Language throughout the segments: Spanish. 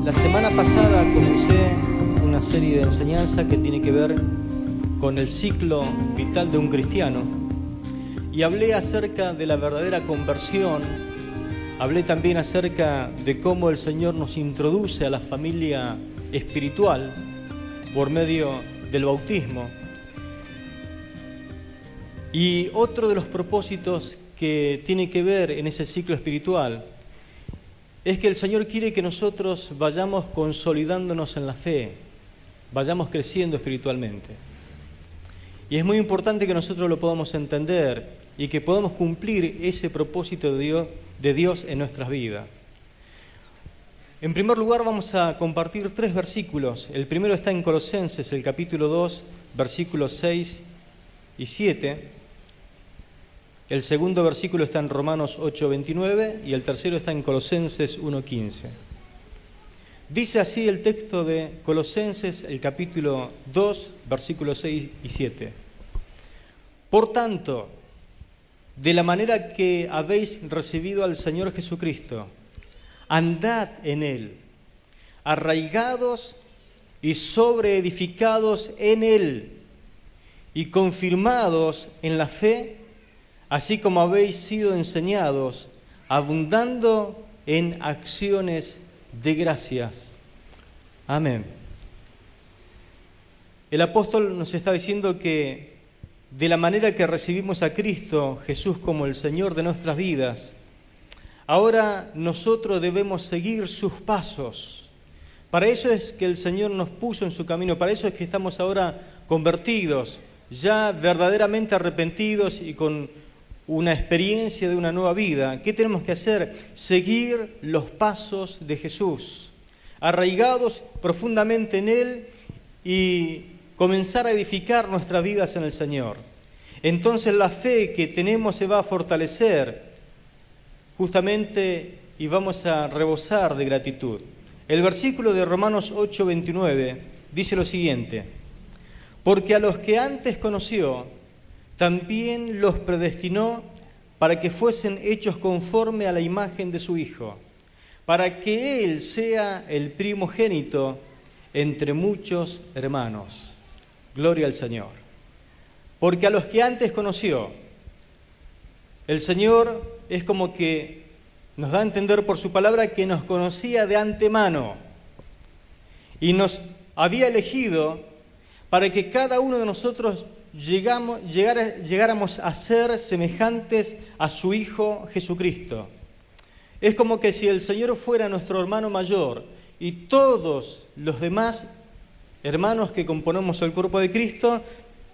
La semana pasada comencé una serie de enseñanzas que tiene que ver con el ciclo vital de un cristiano y hablé acerca de la verdadera conversión, hablé también acerca de cómo el Señor nos introduce a la familia espiritual por medio del bautismo. Y otro de los propósitos que tiene que ver en ese ciclo espiritual es que el Señor quiere que nosotros vayamos consolidándonos en la fe, vayamos creciendo espiritualmente. Y es muy importante que nosotros lo podamos entender y que podamos cumplir ese propósito de Dios en nuestras vidas. En primer lugar, vamos a compartir 3 versículos. El primero está en Colosenses, el capítulo 2, versículos 6 y 7. El segundo versículo está en Romanos 8:29 y el tercero está en Colosenses 1:15. Dice así el texto de Colosenses, el capítulo 2, versículos 6 y 7. Por tanto, de la manera que habéis recibido al Señor Jesucristo, andad en Él, arraigados y sobreedificados en Él, y confirmados en la fe, así como habéis sido enseñados, abundando en acciones de gracias. Amén. El apóstol nos está diciendo que de la manera que recibimos a Cristo Jesús como el Señor de nuestras vidas, ahora nosotros debemos seguir sus pasos. Para eso es que el Señor nos puso en su camino, para eso es que estamos ahora convertidos, ya verdaderamente arrepentidos y con una experiencia de una nueva vida. ¿Qué tenemos que hacer? Seguir los pasos de Jesús, arraigados profundamente en Él y comenzar a edificar nuestras vidas en el Señor. Entonces la fe que tenemos se va a fortalecer justamente y vamos a rebosar de gratitud. El versículo de Romanos 8:29 dice lo siguiente: porque a los que antes conoció, también los predestinó para que fuesen hechos conforme a la imagen de su Hijo, para que Él sea el primogénito entre muchos hermanos. Gloria al Señor. Porque a los que antes conoció, el Señor es como que nos da a entender por su palabra que nos conocía de antemano y nos había elegido para que cada uno de nosotros llegáramos a ser semejantes a su Hijo Jesucristo. Es como que si el Señor fuera nuestro hermano mayor y todos los demás hermanos que componemos el cuerpo de Cristo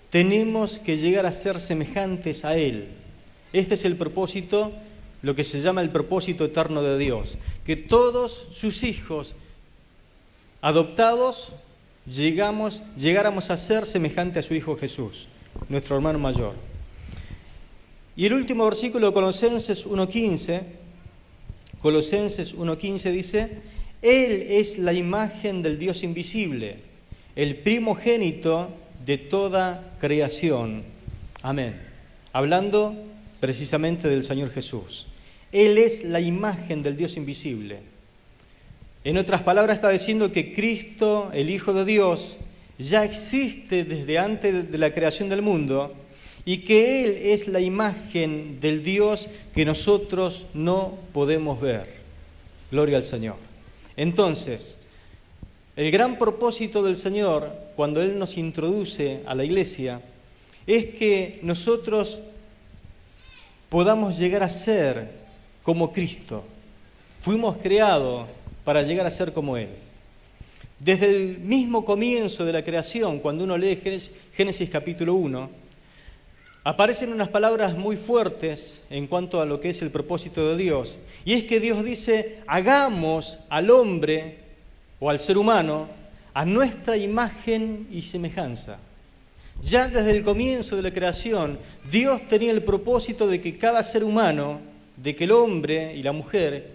tenemos que llegar a ser semejantes a Él. Este es el propósito, lo que se llama el propósito eterno de Dios, que todos sus hijos adoptados llegáramos a ser semejante a su Hijo Jesús, nuestro hermano mayor. Y el último versículo de Colosenses 1:15 dice: Él es la imagen del Dios invisible, el primogénito de toda creación. Amén. Hablando precisamente del Señor Jesús. Él es la imagen del Dios invisible. En otras palabras, está diciendo que Cristo, el Hijo de Dios, ya existe desde antes de la creación del mundo y que Él es la imagen del Dios que nosotros no podemos ver. Gloria al Señor. Entonces, el gran propósito del Señor, cuando Él nos introduce a la iglesia, es que nosotros podamos llegar a ser como Cristo. Fuimos creados para llegar a ser como Él. Desde el mismo comienzo de la creación, cuando uno lee Génesis capítulo 1, aparecen unas palabras muy fuertes en cuanto a lo que es el propósito de Dios. Y es que Dios dice: hagamos al hombre o al ser humano a nuestra imagen y semejanza. Ya desde el comienzo de la creación, Dios tenía el propósito de que cada ser humano, de que el hombre y la mujer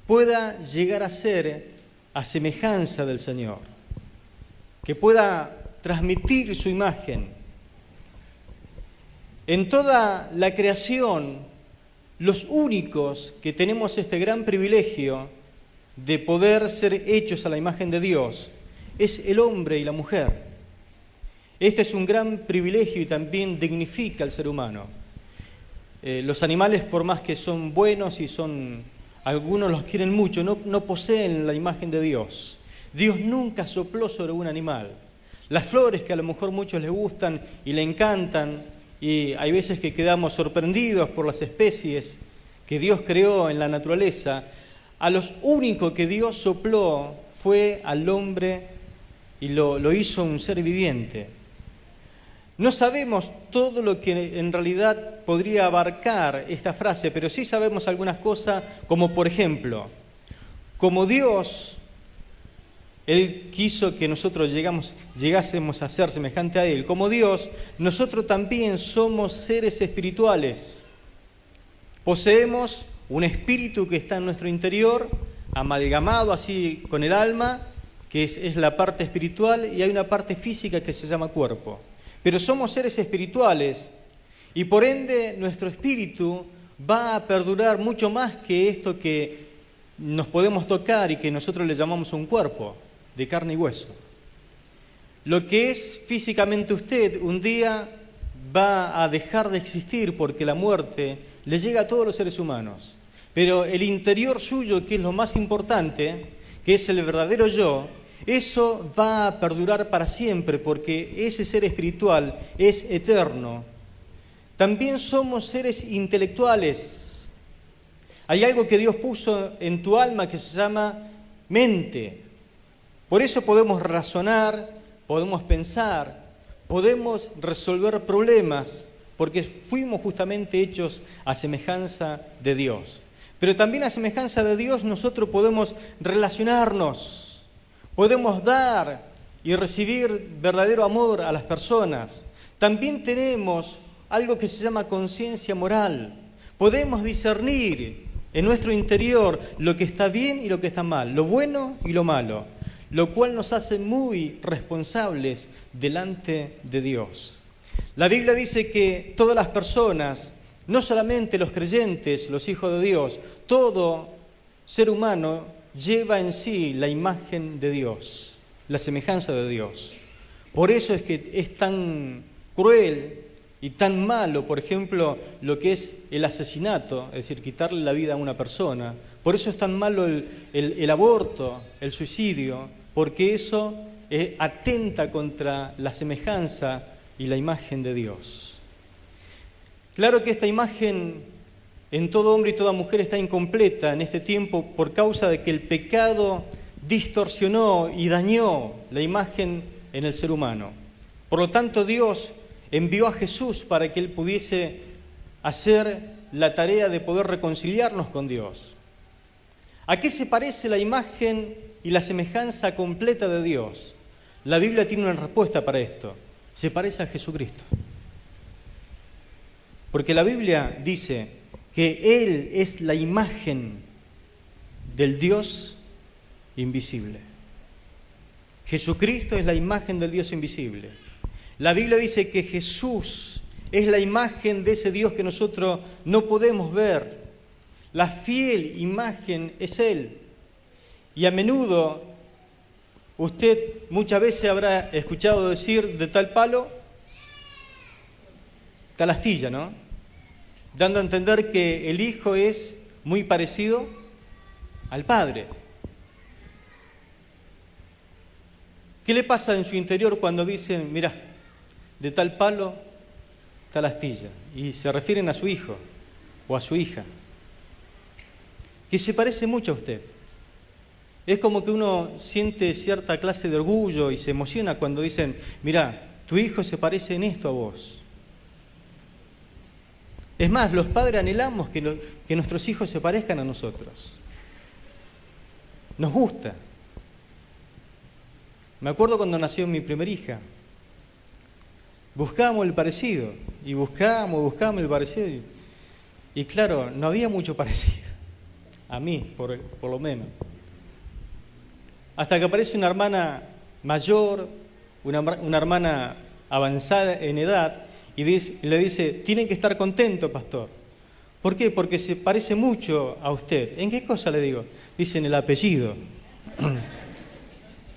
pueda llegar a ser a semejanza del Señor, que pueda transmitir su imagen. En toda la creación, los únicos que tenemos este gran privilegio de poder ser hechos a la imagen de Dios es el hombre y la mujer. Este es un gran privilegio y también dignifica al ser humano. Los animales, por más que son buenos y algunos los quieren mucho, no poseen la imagen de Dios. Dios nunca sopló sobre un animal. Las flores, que a lo mejor muchos les gustan y le encantan, y hay veces que quedamos sorprendidos por las especies que Dios creó en la naturaleza, a los únicos que Dios sopló fue al hombre y lo hizo un ser viviente. No sabemos todo lo que en realidad podría abarcar esta frase, pero sí sabemos algunas cosas, como por ejemplo, como Dios, Él quiso que nosotros llegásemos a ser semejante a Él. Como Dios, nosotros también somos seres espirituales. Poseemos un espíritu que está en nuestro interior, amalgamado así con el alma, que es la parte espiritual, y hay una parte física que se llama cuerpo. Pero somos seres espirituales y por ende nuestro espíritu va a perdurar mucho más que esto que nos podemos tocar y que nosotros le llamamos un cuerpo de carne y hueso. Lo que es físicamente usted un día va a dejar de existir porque la muerte le llega a todos los seres humanos. Pero el interior suyo, que es lo más importante, que es el verdadero yo, eso va a perdurar para siempre porque ese ser espiritual es eterno. También somos seres intelectuales. Hay algo que Dios puso en tu alma que se llama mente. Por eso podemos razonar, podemos pensar, podemos resolver problemas, porque fuimos justamente hechos a semejanza de Dios. Pero también a semejanza de Dios nosotros podemos relacionarnos. Podemos dar y recibir verdadero amor a las personas. También tenemos algo que se llama conciencia moral. Podemos discernir en nuestro interior lo que está bien y lo que está mal, lo bueno y lo malo, lo cual nos hace muy responsables delante de Dios. La Biblia dice que todas las personas, no solamente los creyentes, los hijos de Dios, todo ser humano lleva en sí la imagen de Dios, la semejanza de Dios. Por eso es que es tan cruel y tan malo, por ejemplo, lo que es el asesinato, es decir, quitarle la vida a una persona. Por eso es tan malo el aborto, el suicidio, porque eso atenta contra la semejanza y la imagen de Dios. Claro que esta imagen en todo hombre y toda mujer está incompleta en este tiempo por causa de que el pecado distorsionó y dañó la imagen en el ser humano. Por lo tanto, Dios envió a Jesús para que Él pudiese hacer la tarea de poder reconciliarnos con Dios. ¿A qué se parece la imagen y la semejanza completa de Dios? La Biblia tiene una respuesta para esto. Se parece a Jesucristo. Porque la Biblia dice que Él es la imagen del Dios invisible. Jesucristo es la imagen del Dios invisible. La Biblia dice que Jesús es la imagen de ese Dios que nosotros no podemos ver. La fiel imagen es Él. Y a menudo usted muchas veces habrá escuchado decir de tal palo, tal astilla, ¿no? Dando a entender que el Hijo es muy parecido al Padre. ¿Qué le pasa en su interior cuando dicen, mirá, de tal palo, tal astilla? Y se refieren a su hijo o a su hija, que se parece mucho a usted. Es como que uno siente cierta clase de orgullo y se emociona cuando dicen, mirá, tu hijo se parece en esto a vos. Es más, los padres anhelamos que nuestros hijos se parezcan a nosotros. Nos gusta. Me acuerdo cuando nació mi primera hija. Buscábamos el parecido, y buscábamos el parecido. Y claro, no había mucho parecido. A mí, por lo menos. Hasta que aparece una hermana mayor, una hermana avanzada en edad, y le dice, tienen que estar contentos, pastor, ¿Por qué? Porque se parece mucho a usted. ¿En qué cosa le digo? Dicen el apellido.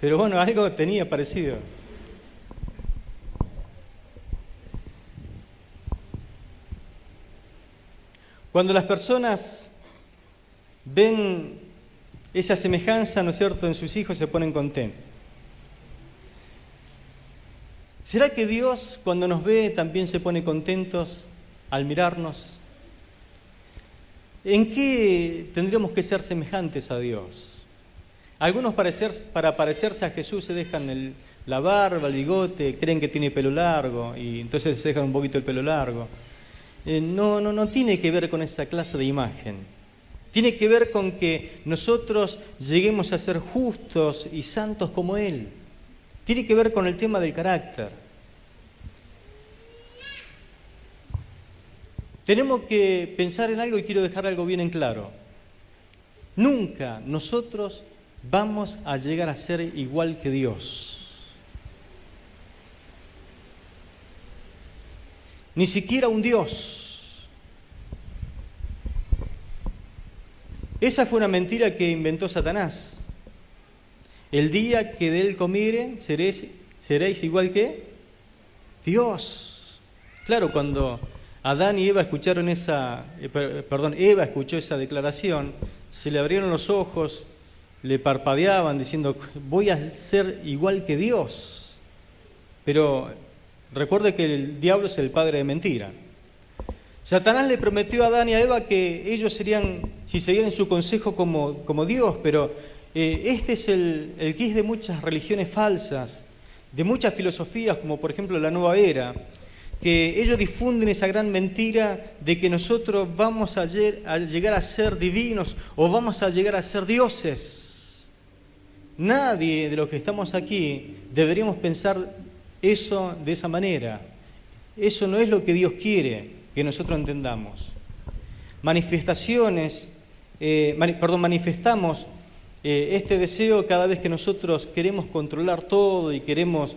Pero bueno, algo tenía parecido. Cuando las personas ven esa semejanza, ¿no es cierto?, en sus hijos, se ponen contentos. ¿Será que Dios, cuando nos ve, también se pone contentos al mirarnos? ¿En qué tendríamos que ser semejantes a Dios? Algunos para parecerse a Jesús se dejan la barba, el bigote, creen que tiene pelo largo y entonces se dejan un poquito el pelo largo. No tiene que ver con esa clase de imagen. Tiene que ver con que nosotros lleguemos a ser justos y santos como Él. Tiene que ver con el tema del carácter. Tenemos que pensar en algo y quiero dejar algo bien en claro. Nunca nosotros vamos a llegar a ser igual que Dios. Ni siquiera un Dios. Esa fue una mentira que inventó Satanás. El día que de él comieren, seréis igual que Dios. Claro, cuando Adán y Eva escucharon Eva escuchó esa declaración, se le abrieron los ojos, le parpadeaban diciendo, voy a ser igual que Dios. Pero recuerde que el diablo es el padre de mentira. Satanás le prometió a Adán y a Eva que ellos serían, si seguían su consejo, como Dios, pero este es el quid de muchas religiones falsas, de muchas filosofías, como por ejemplo la Nueva Era, que ellos difunden esa gran mentira de que nosotros vamos a llegar a ser divinos o vamos a llegar a ser dioses. Nadie de los que estamos aquí deberíamos pensar eso de esa manera. Eso no es lo que Dios quiere que nosotros entendamos. Manifestamos este deseo cada vez que nosotros queremos controlar todo y queremos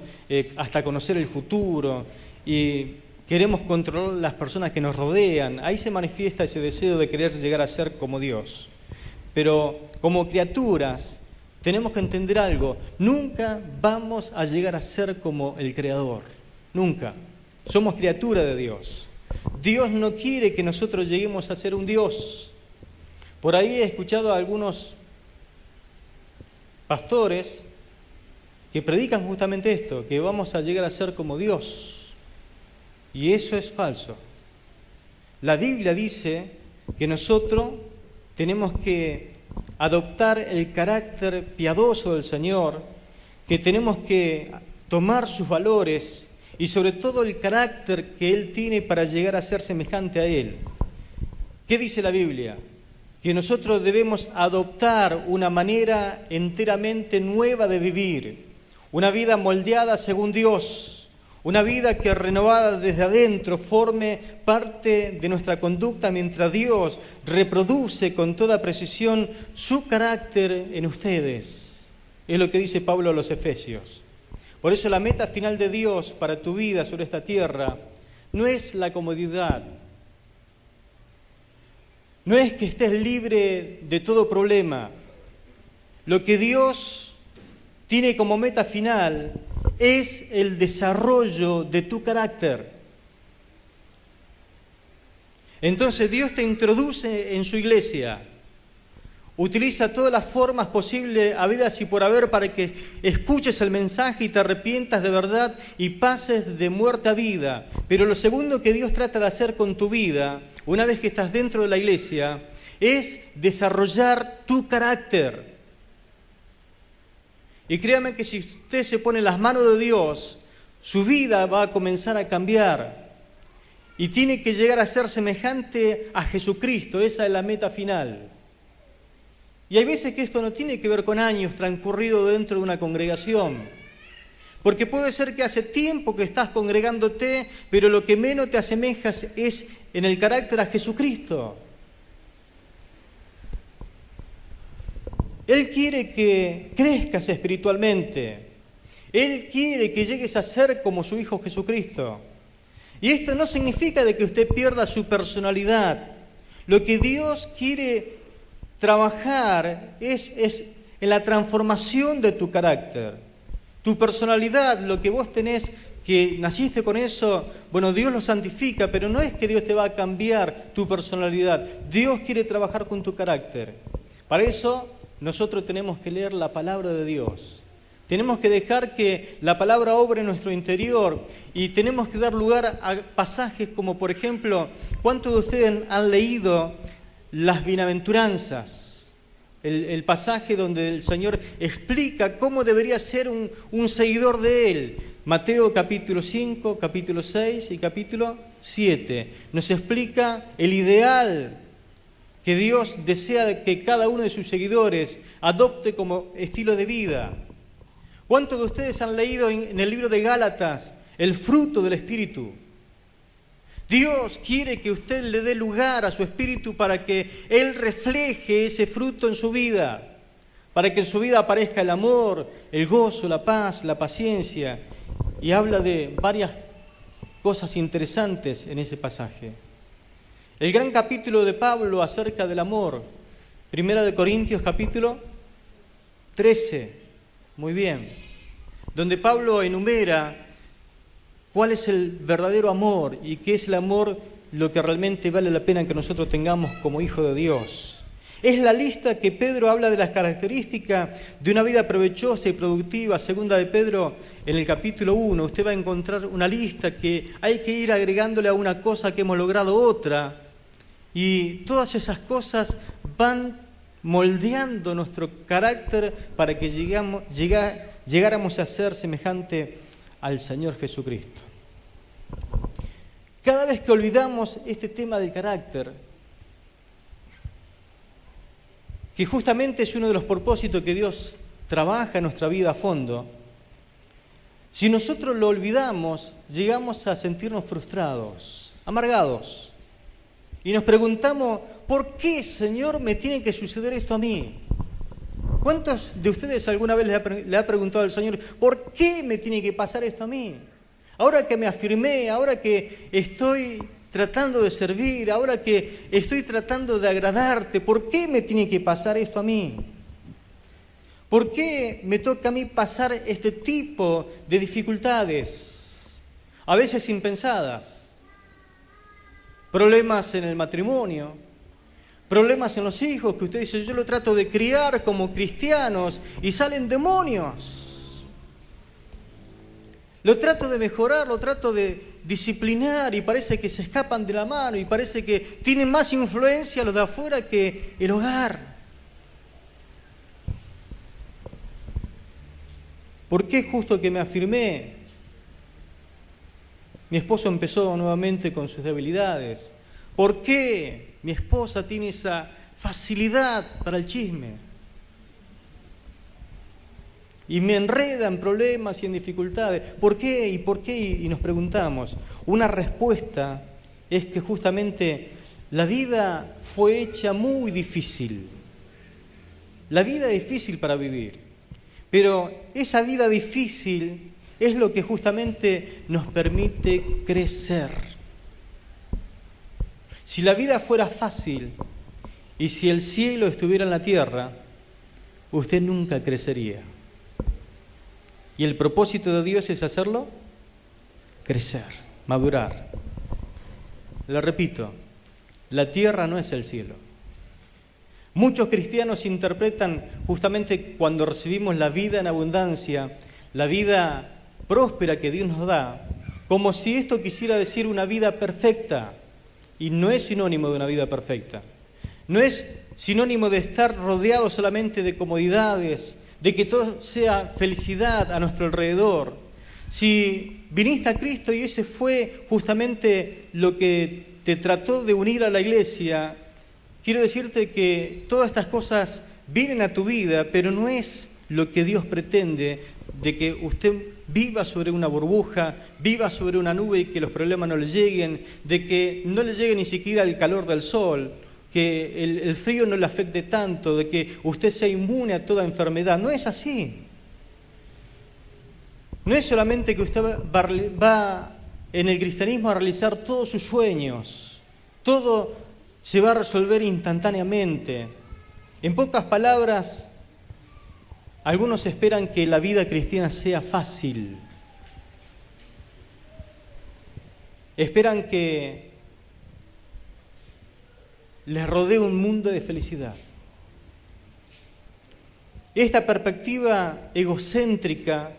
hasta conocer el futuro y queremos controlar las personas que nos rodean. Ahí se manifiesta ese deseo de querer llegar a ser como Dios. Pero como criaturas tenemos que entender algo. Nunca vamos a llegar a ser como el Creador. Nunca. Somos criaturas de Dios. Dios no quiere que nosotros lleguemos a ser un Dios. Por ahí he escuchado a algunos pastores que predican justamente esto, que vamos a llegar a ser como Dios. Y eso es falso. La Biblia dice que nosotros tenemos que adoptar el carácter piadoso del Señor, que tenemos que tomar sus valores y sobre todo el carácter que Él tiene para llegar a ser semejante a Él. ¿Qué dice la Biblia? Que nosotros debemos adoptar una manera enteramente nueva de vivir, una vida moldeada según Dios, una vida que renovada desde adentro forme parte de nuestra conducta mientras Dios reproduce con toda precisión su carácter en ustedes. Es lo que dice Pablo a los Efesios. Por eso la meta final de Dios para tu vida sobre esta tierra no es la comodidad, no es que estés libre de todo problema. Lo que Dios tiene como meta final es el desarrollo de tu carácter. Entonces Dios te introduce en su iglesia, utiliza todas las formas posibles, habidas y por haber, para que escuches el mensaje y te arrepientas de verdad y pases de muerte a vida. Pero lo segundo que Dios trata de hacer con tu vida, una vez que estás dentro de la iglesia, es desarrollar tu carácter. Y créame que si usted se pone en las manos de Dios, su vida va a comenzar a cambiar. Y tiene que llegar a ser semejante a Jesucristo. Esa es la meta final. Y hay veces que esto no tiene que ver con años transcurridos dentro de una congregación. Porque puede ser que hace tiempo que estás congregándote, pero lo que menos te asemejas es en el carácter a Jesucristo. Él quiere que crezcas espiritualmente. Él quiere que llegues a ser como su Hijo Jesucristo. Y esto no significa de que usted pierda su personalidad. Lo que Dios quiere trabajar es en la transformación de tu carácter. Tu personalidad, lo que vos tenés, que naciste con eso, bueno, Dios lo santifica, pero no es que Dios te va a cambiar tu personalidad. Dios quiere trabajar con tu carácter. Para eso nosotros tenemos que leer la palabra de Dios. Tenemos que dejar que la palabra obre en nuestro interior y tenemos que dar lugar a pasajes como, por ejemplo, ¿cuántos de ustedes han leído las bienaventuranzas? El pasaje donde el Señor explica cómo debería ser un seguidor de Él. Mateo capítulo 5, capítulo 6 y capítulo 7. Nos explica el ideal que Dios desea que cada uno de sus seguidores adopte como estilo de vida. ¿Cuántos de ustedes han leído en el libro de Gálatas el fruto del Espíritu? Dios quiere que usted le dé lugar a su Espíritu para que Él refleje ese fruto en su vida, para que en su vida aparezca el amor, el gozo, la paz, la paciencia. Y habla de varias cosas interesantes en ese pasaje. El gran capítulo de Pablo acerca del amor, 1 Corintios capítulo 13. Muy bien, donde Pablo enumera cuál es el verdadero amor y qué es el amor lo que realmente vale la pena que nosotros tengamos como hijos de Dios. Es la lista que Pedro habla de las características de una vida provechosa y productiva. Segunda de Pedro, en el capítulo 1, usted va a encontrar una lista que hay que ir agregándole a una cosa que hemos logrado otra. Y todas esas cosas van moldeando nuestro carácter para que llegáramos a ser semejante al Señor Jesucristo. Cada vez que olvidamos este tema del carácter, que justamente es uno de los propósitos que Dios trabaja en nuestra vida a fondo, si nosotros lo olvidamos, llegamos a sentirnos frustrados, amargados, y nos preguntamos, ¿por qué, Señor, me tiene que suceder esto a mí? ¿Cuántos de ustedes alguna vez le ha preguntado al Señor, ¿por qué me tiene que pasar esto a mí? Ahora que me afirmé, ahora que estoy tratando de servir, ahora que estoy tratando de agradarte, ¿por qué me tiene que pasar esto a mí? ¿Por qué me toca a mí pasar este tipo de dificultades? A veces impensadas. Problemas en el matrimonio, problemas en los hijos, que usted dice, yo lo trato de criar como cristianos y salen demonios. Lo trato de mejorar, lo trato de disciplinar y parece que se escapan de la mano y parece que tienen más influencia los de afuera que el hogar. ¿Por qué justo que me afirmé? Mi esposo empezó nuevamente con sus debilidades. ¿Por qué mi esposa tiene esa facilidad para el chisme? Y me enreda en problemas y en dificultades. ¿Por qué? ¿Y por qué? Y nos preguntamos. Una respuesta es que justamente la vida fue hecha muy difícil. La vida es difícil para vivir. Pero esa vida difícil es lo que justamente nos permite crecer. Si la vida fuera fácil y si el cielo estuviera en la tierra, usted nunca crecería. Y el propósito de Dios es hacerlo crecer, madurar. Lo repito, la tierra no es el cielo. Muchos cristianos interpretan justamente cuando recibimos la vida en abundancia, la vida próspera que Dios nos da, como si esto quisiera decir una vida perfecta, y no es sinónimo de una vida perfecta. No es sinónimo de estar rodeado solamente de comodidades, de que todo sea felicidad a nuestro alrededor. Si viniste a Cristo y ese fue justamente lo que te trató de unir a la iglesia, quiero decirte que todas estas cosas vienen a tu vida, pero no es lo que Dios pretende, de que usted viva sobre una burbuja, viva sobre una nube y que los problemas no le lleguen, de que no le llegue ni siquiera el calor del sol, que el frío no le afecte tanto, de que usted sea inmune a toda enfermedad. No es así. No es solamente que usted va en el cristianismo a realizar todos sus sueños, todo se va a resolver instantáneamente. En pocas palabras, algunos esperan que la vida cristiana sea fácil. Esperan que les rodee un mundo de felicidad. Esta perspectiva egocéntrica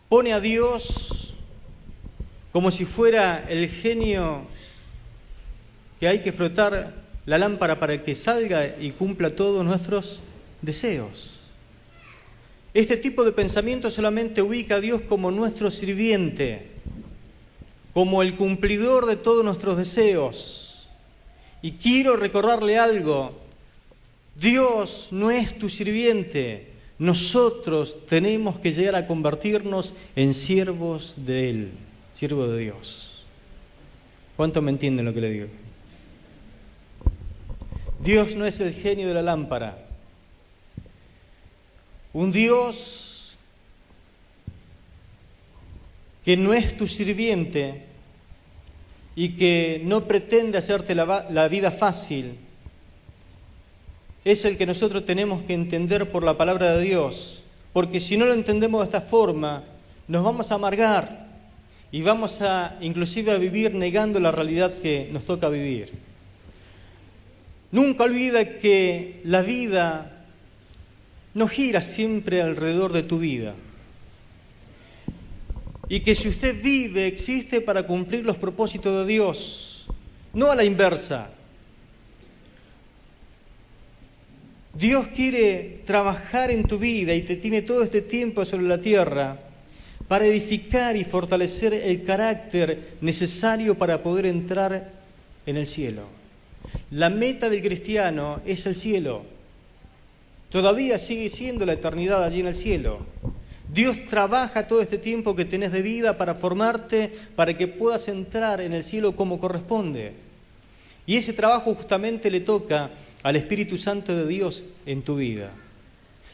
pone a Dios como si fuera el genio que hay que frotar la lámpara para que salga y cumpla todos nuestros deseos. Este tipo de pensamiento solamente ubica a Dios como nuestro sirviente, como el cumplidor de todos nuestros deseos. Y quiero recordarle algo: Dios no es tu sirviente. Nosotros tenemos que llegar a convertirnos en siervos de Él, siervos de Dios. ¿Cuánto me entienden lo que le digo? Dios no es el genio de la lámpara. Un Dios que no es tu sirviente y que no pretende hacerte la vida fácil, es el que nosotros tenemos que entender por la palabra de Dios, porque si no lo entendemos de esta forma, nos vamos a amargar y vamos a inclusive a vivir negando la realidad que nos toca vivir. Nunca olvide que la vida no gira siempre alrededor de tu vida y que si usted vive, existe para cumplir los propósitos de Dios, no a la inversa. Dios quiere trabajar en tu vida y te tiene todo este tiempo sobre la tierra para edificar y fortalecer el carácter necesario para poder entrar en el cielo. La meta del cristiano es el cielo. Todavía sigue siendo la eternidad allí en el cielo. Dios trabaja todo este tiempo que tenés de vida para formarte, para que puedas entrar en el cielo como corresponde. Y ese trabajo justamente le toca al Espíritu Santo de Dios en tu vida.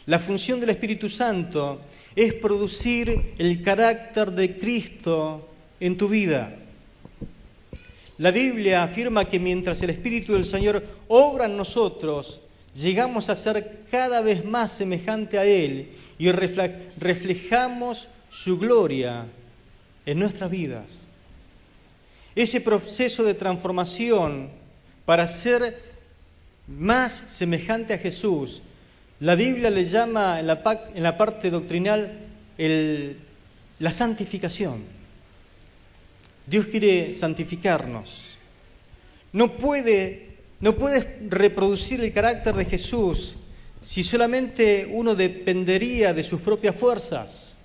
La función del Espíritu Santo es producir el carácter de Cristo en tu vida. La Biblia afirma que mientras el Espíritu del Señor obra en nosotros, llegamos a ser cada vez más semejante a Él y reflejamos su gloria en nuestras vidas. Ese proceso de transformación para ser más semejante a Jesús, la Biblia le llama en la parte doctrinal la santificación. Dios quiere santificarnos. No puedes reproducir el carácter de Jesús si solamente uno dependería de sus propias fuerzas.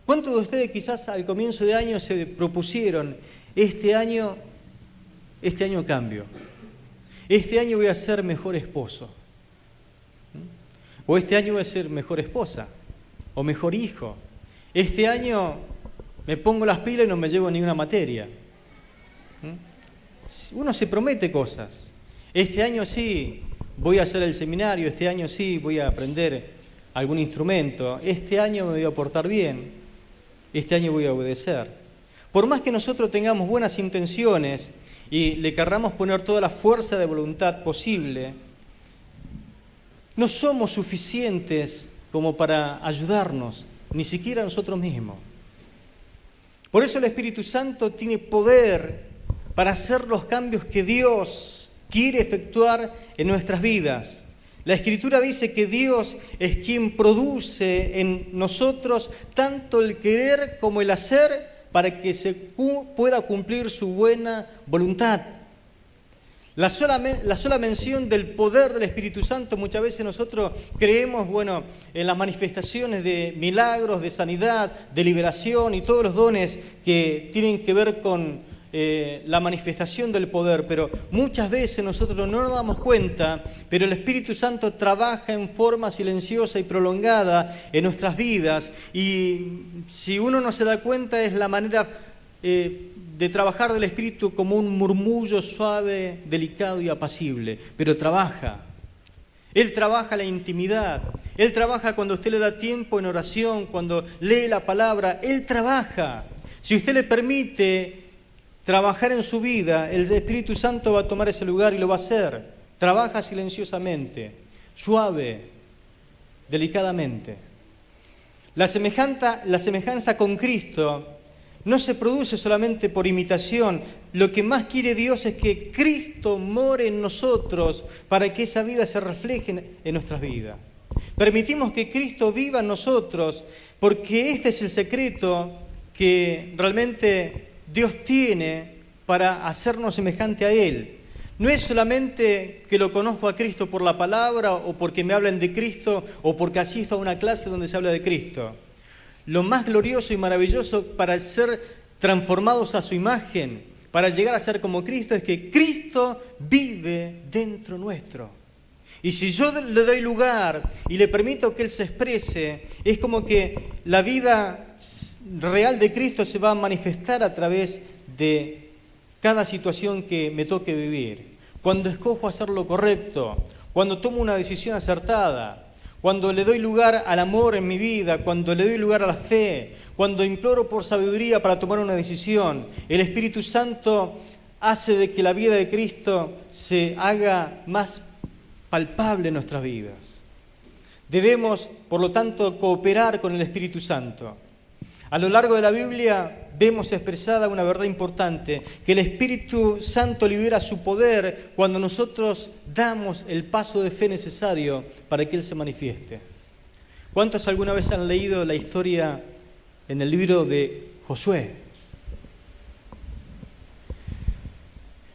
¿Cuántos de ustedes quizás al comienzo de año se propusieron, este año cambio? Este año voy a ser mejor esposo. O este año voy a ser mejor esposa. O mejor hijo. Este año me pongo las pilas y no me llevo ninguna materia. Uno se promete cosas. Este año sí voy a hacer el seminario. Este año sí voy a aprender algún instrumento. Este año me voy a portar bien. Este año voy a obedecer. Por más que nosotros tengamos buenas intenciones y le querramos poner toda la fuerza de voluntad posible, no somos suficientes como para ayudarnos, ni siquiera nosotros mismos. Por eso el Espíritu Santo tiene poder para hacer los cambios que Dios quiere efectuar en nuestras vidas. La Escritura dice que Dios es quien produce en nosotros tanto el querer como el hacer para que se pueda cumplir su buena voluntad. La sola mención del poder del Espíritu Santo, muchas veces nosotros creemos, en las manifestaciones de milagros, de sanidad, de liberación y todos los dones que tienen que ver con la manifestación del poder, pero muchas veces nosotros no nos damos cuenta, pero el Espíritu Santo trabaja en forma silenciosa y prolongada en nuestras vidas, y si uno no se da cuenta es la manera de trabajar del Espíritu como un murmullo suave, delicado y apacible, pero trabaja. Él trabaja la intimidad, Él trabaja cuando usted le da tiempo en oración, cuando lee la palabra, Él trabaja. Si usted le permite trabajar en su vida, el Espíritu Santo va a tomar ese lugar y lo va a hacer. Trabaja silenciosamente, suave, delicadamente. La semejanza con Cristo no se produce solamente por imitación. Lo que más quiere Dios es que Cristo more en nosotros para que esa vida se refleje en nuestras vidas. Permitimos que Cristo viva en nosotros porque este es el secreto que realmente Dios tiene para hacernos semejante a Él. No es solamente que lo conozco a Cristo por la palabra o porque me hablan de Cristo o porque asisto a una clase donde se habla de Cristo. Lo más glorioso y maravilloso para ser transformados a su imagen, para llegar a ser como Cristo, es que Cristo vive dentro nuestro. Y si yo le doy lugar y le permito que Él se exprese, es como que la vida real de Cristo se va a manifestar a través de cada situación que me toque vivir. Cuando escojo hacer lo correcto, cuando tomo una decisión acertada, cuando le doy lugar al amor en mi vida, cuando le doy lugar a la fe, cuando imploro por sabiduría para tomar una decisión, el Espíritu Santo hace de que la vida de Cristo se haga más palpable en nuestras vidas. Debemos, por lo tanto, cooperar con el Espíritu Santo. A lo largo de la Biblia vemos expresada una verdad importante, que el Espíritu Santo libera su poder cuando nosotros damos el paso de fe necesario para que Él se manifieste. ¿Cuántos alguna vez han leído la historia en el libro de Josué?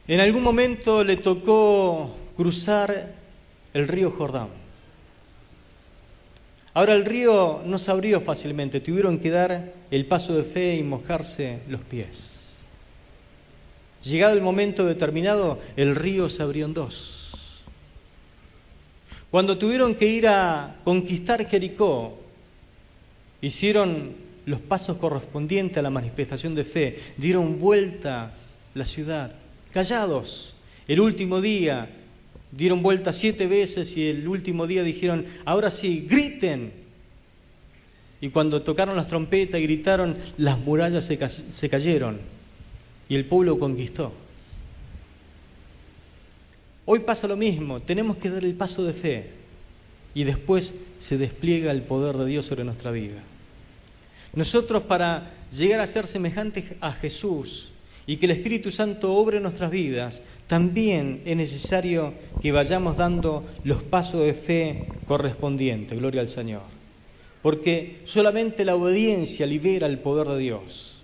En algún momento le tocó cruzar el río Jordán. Ahora el río no se abrió fácilmente, tuvieron que dar el paso de fe y mojarse los pies. Llegado el momento determinado, el río se abrió en dos. Cuando tuvieron que ir a conquistar Jericó, hicieron los pasos correspondientes a la manifestación de fe, dieron vuelta la ciudad, callados. El último día dieron vuelta 7 veces y el último día dijeron, ahora sí, griten. Y cuando tocaron las trompetas y gritaron, las murallas se cayeron y el pueblo conquistó. Hoy pasa lo mismo, tenemos que dar el paso de fe y después se despliega el poder de Dios sobre nuestra vida. Nosotros, para llegar a ser semejantes a Jesús y que el Espíritu Santo obre en nuestras vidas, también es necesario que vayamos dando los pasos de fe correspondientes. Gloria al Señor. Porque solamente la obediencia libera el poder de Dios.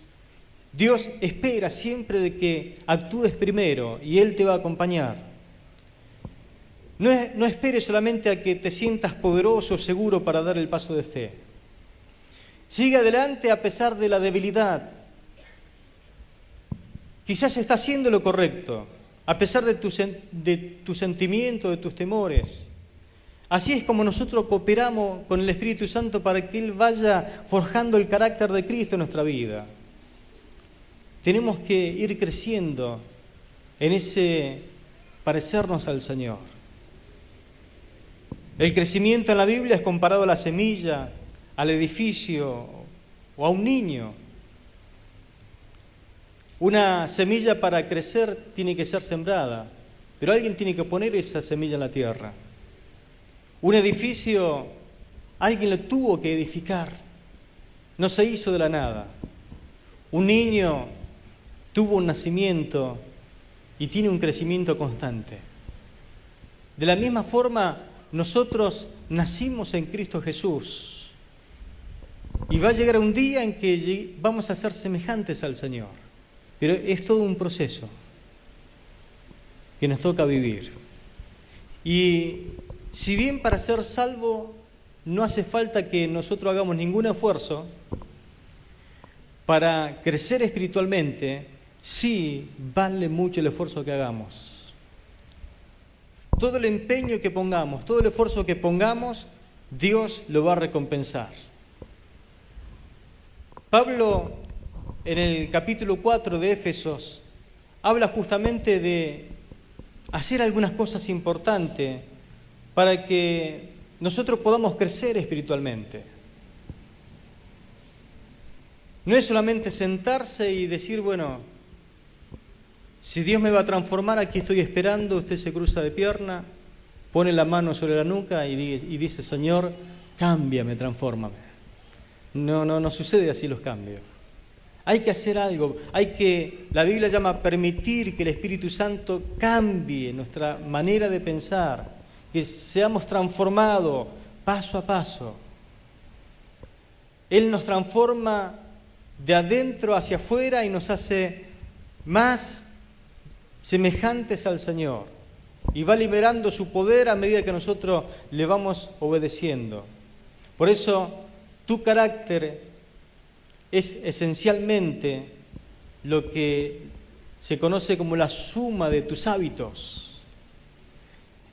Dios espera siempre de que actúes primero y Él te va a acompañar. No esperes solamente a que te sientas poderoso, seguro para dar el paso de fe. Sigue adelante a pesar de la debilidad. Quizás estás haciendo lo correcto, a pesar de tu sentimiento, de tus temores. Así es como nosotros cooperamos con el Espíritu Santo para que Él vaya forjando el carácter de Cristo en nuestra vida. Tenemos que ir creciendo en ese parecernos al Señor. El crecimiento en la Biblia es comparado a la semilla, al edificio o a un niño. Una semilla para crecer tiene que ser sembrada, pero alguien tiene que poner esa semilla en la tierra. Un edificio, alguien lo tuvo que edificar, no se hizo de la nada. Un niño tuvo un nacimiento y tiene un crecimiento constante. De la misma forma, nosotros nacimos en Cristo Jesús y va a llegar un día en que vamos a ser semejantes al Señor. Pero es todo un proceso que nos toca vivir. Y si bien para ser salvo no hace falta que nosotros hagamos ningún esfuerzo, para crecer espiritualmente sí vale mucho el esfuerzo que hagamos. Todo el empeño que pongamos, todo el esfuerzo que pongamos, Dios lo va a recompensar. Pablo, en el capítulo 4 de Éfesos, habla justamente de hacer algunas cosas importantes para que nosotros podamos crecer espiritualmente. No es solamente sentarse y decir, bueno, Si Dios me va a transformar, aquí estoy esperando, usted se cruza de pierna, pone la mano sobre la nuca y dice, Señor, cámbiame, transfórmame. No sucede así los cambios. Hay que hacer algo, la Biblia llama permitir que el Espíritu Santo cambie nuestra manera de pensar, que seamos transformados paso a paso. Él nos transforma de adentro hacia afuera y nos hace más semejantes al Señor. Y va liberando su poder a medida que nosotros le vamos obedeciendo. Por eso, tu carácter es esencialmente lo que se conoce como la suma de tus hábitos.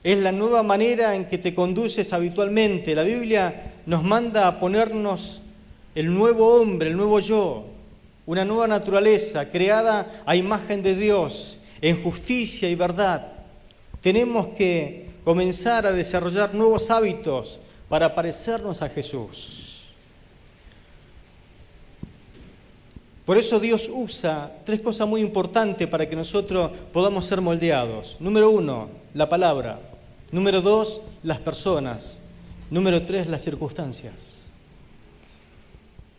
Es la nueva manera en que te conduces habitualmente. La Biblia nos manda a ponernos el nuevo hombre, el nuevo yo, una nueva naturaleza creada a imagen de Dios, en justicia y verdad. Tenemos que comenzar a desarrollar nuevos hábitos para parecernos a Jesús. Por eso Dios usa 3 cosas muy importantes para que nosotros podamos ser moldeados. Número 1, la palabra. Número 2, las personas. Número 3, las circunstancias.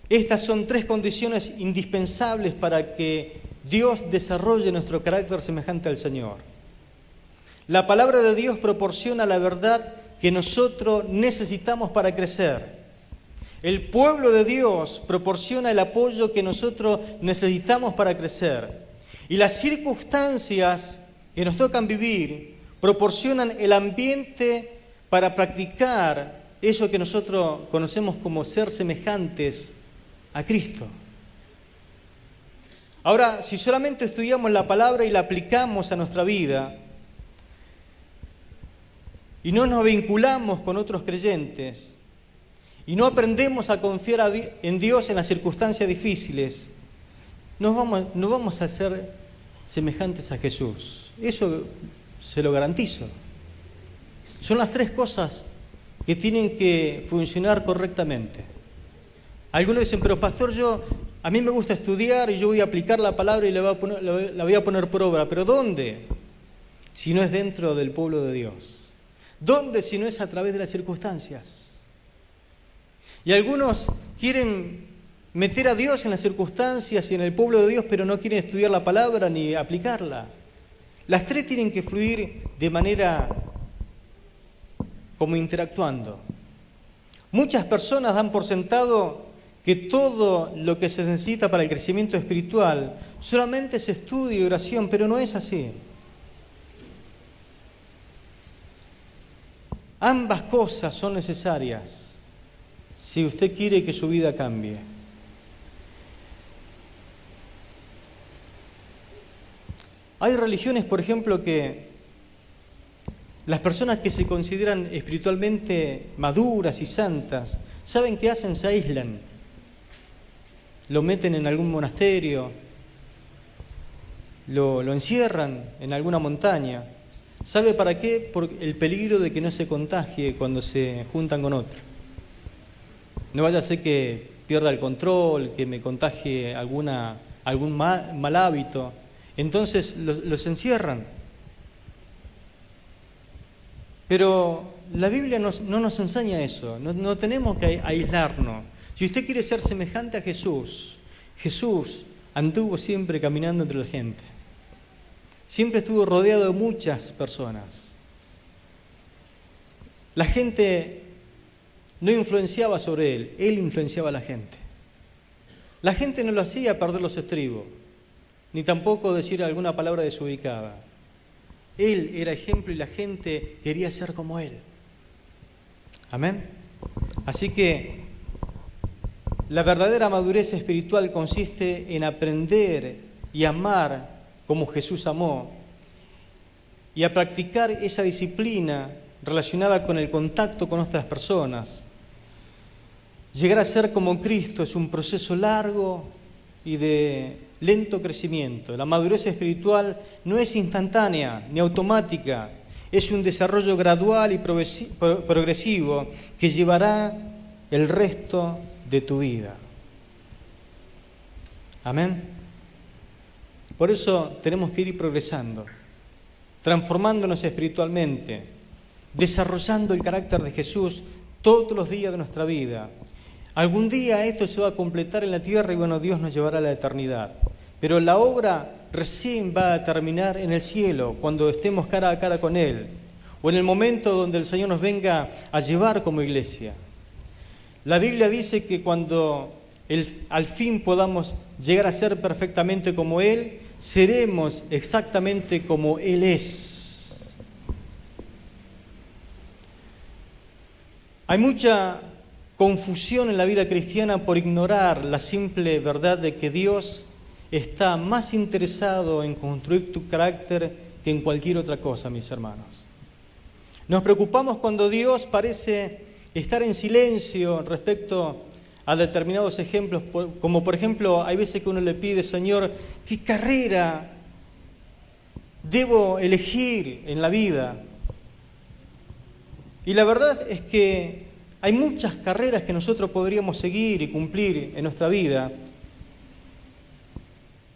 Estas son 3 condiciones indispensables para que Dios desarrolle nuestro carácter semejante al Señor. La palabra de Dios proporciona la verdad que nosotros necesitamos para crecer. El pueblo de Dios proporciona el apoyo que nosotros necesitamos para crecer. Y las circunstancias que nos tocan vivir proporcionan el ambiente para practicar eso que nosotros conocemos como ser semejantes a Cristo. Ahora, si solamente estudiamos la palabra y la aplicamos a nuestra vida y no nos vinculamos con otros creyentes, y no aprendemos a confiar en Dios en las circunstancias difíciles, no vamos a ser semejantes a Jesús. Eso se lo garantizo. Son las 3 cosas que tienen que funcionar correctamente. Algunos dicen, pero pastor, a mí me gusta estudiar y yo voy a aplicar la palabra y la voy a poner por obra. ¿Pero dónde? Si no es dentro del pueblo de Dios. ¿Dónde si no es a través de las circunstancias? Y algunos quieren meter a Dios en las circunstancias y en el pueblo de Dios, pero no quieren estudiar la palabra ni aplicarla. Las 3 tienen que fluir de manera como interactuando. Muchas personas dan por sentado que todo lo que se necesita para el crecimiento espiritual solamente es estudio y oración, pero no es así. Ambas cosas son necesarias si usted quiere que su vida cambie. Hay religiones, por ejemplo, que las personas que se consideran espiritualmente maduras y santas, ¿saben qué hacen? Se aíslan. Lo meten en algún monasterio, lo encierran en alguna montaña. ¿Sabe para qué? Por el peligro de que no se contagie cuando se juntan con otro. No vaya a ser que pierda el control, que me contagie algún mal hábito. Entonces los encierran. Pero la Biblia no nos enseña eso. No tenemos que aislarnos. Si usted quiere ser semejante a Jesús, Jesús anduvo siempre caminando entre la gente. Siempre estuvo rodeado de muchas personas. La gente no influenciaba sobre él influenciaba a la gente. La gente no lo hacía perder los estribos, ni tampoco decir alguna palabra desubicada. Él era ejemplo y la gente quería ser como él. Amén. Así que la verdadera madurez espiritual consiste en aprender y amar como Jesús amó y a practicar esa disciplina relacionada con el contacto con otras personas. Llegar a ser como Cristo es un proceso largo y de lento crecimiento. La madurez espiritual no es instantánea ni automática, es un desarrollo gradual y progresivo que llevará el resto de tu vida. Amén. Por eso tenemos que ir progresando, transformándonos espiritualmente, desarrollando el carácter de Jesús todos los días de nuestra vida. Algún día esto se va a completar en la tierra y bueno, Dios nos llevará a la eternidad. Pero la obra recién va a terminar en el cielo, cuando estemos cara a cara con Él, o en el momento donde el Señor nos venga a llevar como iglesia. La Biblia dice que cuando al fin podamos llegar a ser perfectamente como Él, seremos exactamente como Él es. Hay mucha confusión en la vida cristiana por ignorar la simple verdad de que Dios está más interesado en construir tu carácter que en cualquier otra cosa, mis hermanos. Nos preocupamos cuando Dios parece estar en silencio respecto a determinados ejemplos, como por ejemplo, hay veces que uno le pide, Señor, ¿qué carrera debo elegir en la vida? Y la verdad es que hay muchas carreras que nosotros podríamos seguir y cumplir en nuestra vida.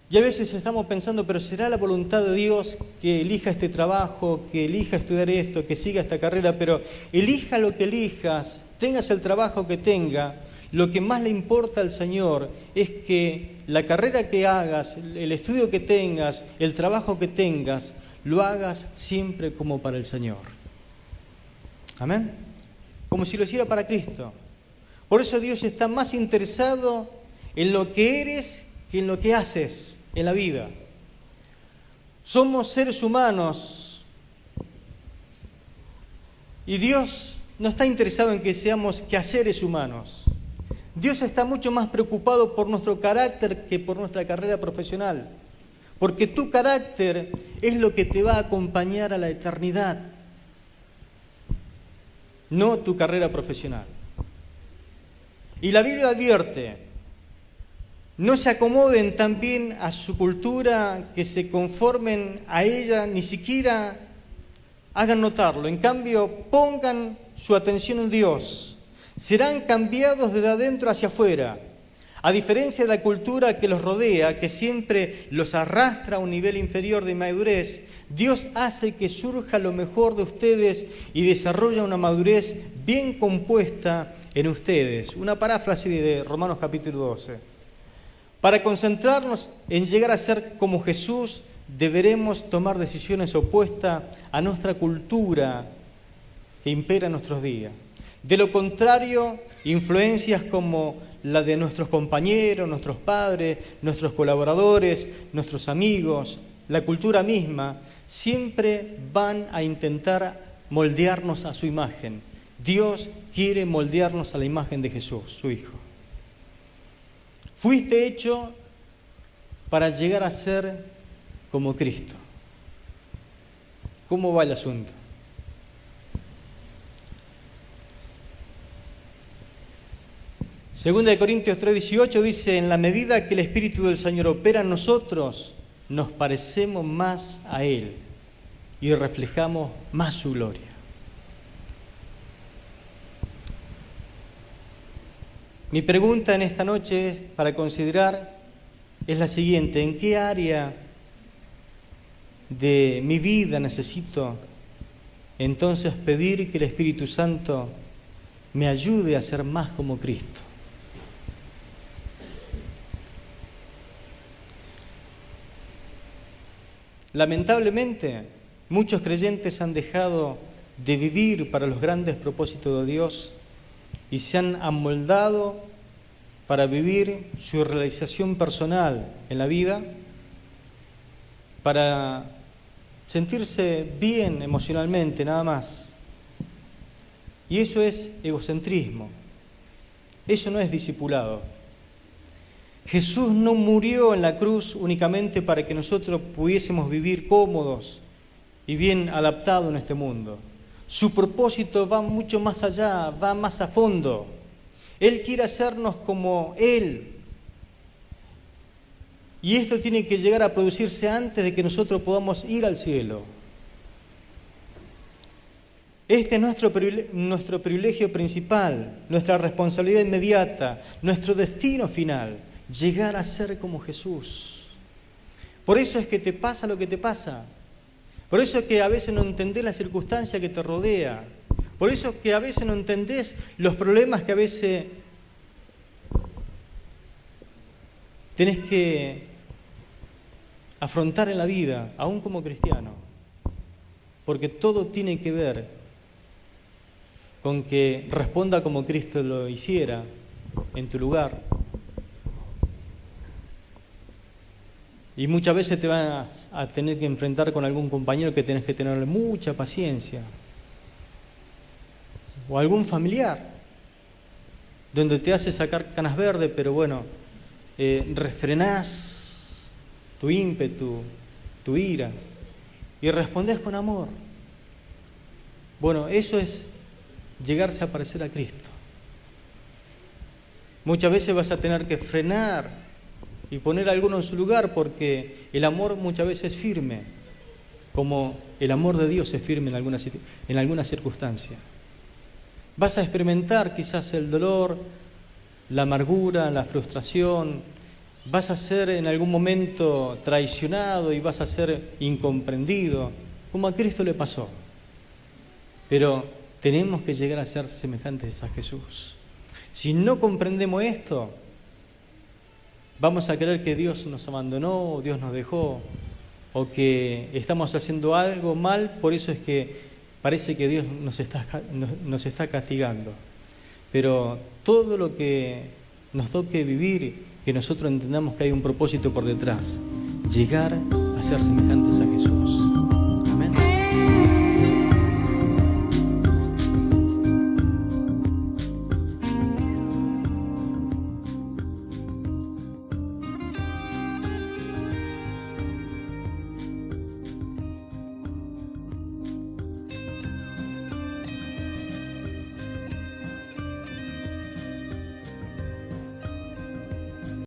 Y a veces estamos pensando, pero ¿será la voluntad de Dios que elija este trabajo, que elija estudiar esto, que siga esta carrera? Pero elija lo que elijas, tengas el trabajo que tenga, lo que más le importa al Señor es que la carrera que hagas, el estudio que tengas, el trabajo que tengas, lo hagas siempre como para el Señor. Amén. Como si lo hiciera para Cristo. Por eso Dios está más interesado en lo que eres que en lo que haces en la vida. Somos seres humanos y Dios no está interesado en que seamos quehaceres humanos. Dios está mucho más preocupado por nuestro carácter que por nuestra carrera profesional, porque tu carácter es lo que te va a acompañar a la eternidad, no tu carrera profesional. Y la Biblia advierte: no se acomoden también a su cultura, que se conformen a ella, ni siquiera hagan notarlo. En cambio, pongan su atención en Dios. Serán cambiados desde adentro hacia afuera. A diferencia de la cultura que los rodea, que siempre los arrastra a un nivel inferior de madurez, Dios hace que surja lo mejor de ustedes y desarrolla una madurez bien compuesta en ustedes. Una paráfrasis de Romanos capítulo 12. Para concentrarnos en llegar a ser como Jesús, deberemos tomar decisiones opuestas a nuestra cultura que impera en nuestros días. De lo contrario, influencias como la de nuestros compañeros, nuestros padres, nuestros colaboradores, nuestros amigos, la cultura misma, siempre van a intentar moldearnos a su imagen. Dios quiere moldearnos a la imagen de Jesús, su Hijo. Fuiste hecho para llegar a ser como Cristo. ¿Cómo va el asunto? Segunda de Corintios 3:18 dice: en la medida que el Espíritu del Señor opera en nosotros, nos parecemos más a Él y reflejamos más su gloria. Mi pregunta en esta noche para considerar es la siguiente: ¿en qué área de mi vida necesito entonces pedir que el Espíritu Santo me ayude a ser más como Cristo? Lamentablemente, muchos creyentes han dejado de vivir para los grandes propósitos de Dios y se han amoldado para vivir su realización personal en la vida, para sentirse bien emocionalmente, nada más. Y eso es egocentrismo, eso no es discipulado. Jesús no murió en la cruz únicamente para que nosotros pudiésemos vivir cómodos y bien adaptados en este mundo. Su propósito va mucho más allá, va más a fondo. Él quiere hacernos como Él. Y esto tiene que llegar a producirse antes de que nosotros podamos ir al cielo. Este es nuestro privilegio principal, nuestra responsabilidad inmediata, nuestro destino final, llegar a ser como Jesús. Por eso es que te pasa lo que te pasa. Por eso es que a veces no entendés la circunstancia que te rodea. Por eso es que a veces no entendés los problemas que a veces tenés que afrontar en la vida, aún como cristiano. Porque todo tiene que ver con que responda como Cristo lo hiciera en tu lugar. Y muchas veces te vas a tener que enfrentar con algún compañero que tenés que tenerle mucha paciencia. O algún familiar, donde te hace sacar canas verdes, pero bueno, refrenás tu ímpetu, tu ira, y respondés con amor. Bueno, eso es llegarse a parecer a Cristo. Muchas veces vas a tener que frenar y poner a alguno en su lugar, porque el amor muchas veces es firme, como el amor de Dios es firme en alguna circunstancia. Vas a experimentar quizás el dolor, la amargura, la frustración, vas a ser en algún momento traicionado y vas a ser incomprendido, como a Cristo le pasó. Pero tenemos que llegar a ser semejantes a Jesús. Si no comprendemos esto, vamos a creer que Dios nos abandonó, o Dios nos dejó, o que estamos haciendo algo mal, por eso es que parece que Dios nos está castigando. Pero todo lo que nos toque vivir, que nosotros entendamos que hay un propósito por detrás, llegar a ser semejantes a Jesús.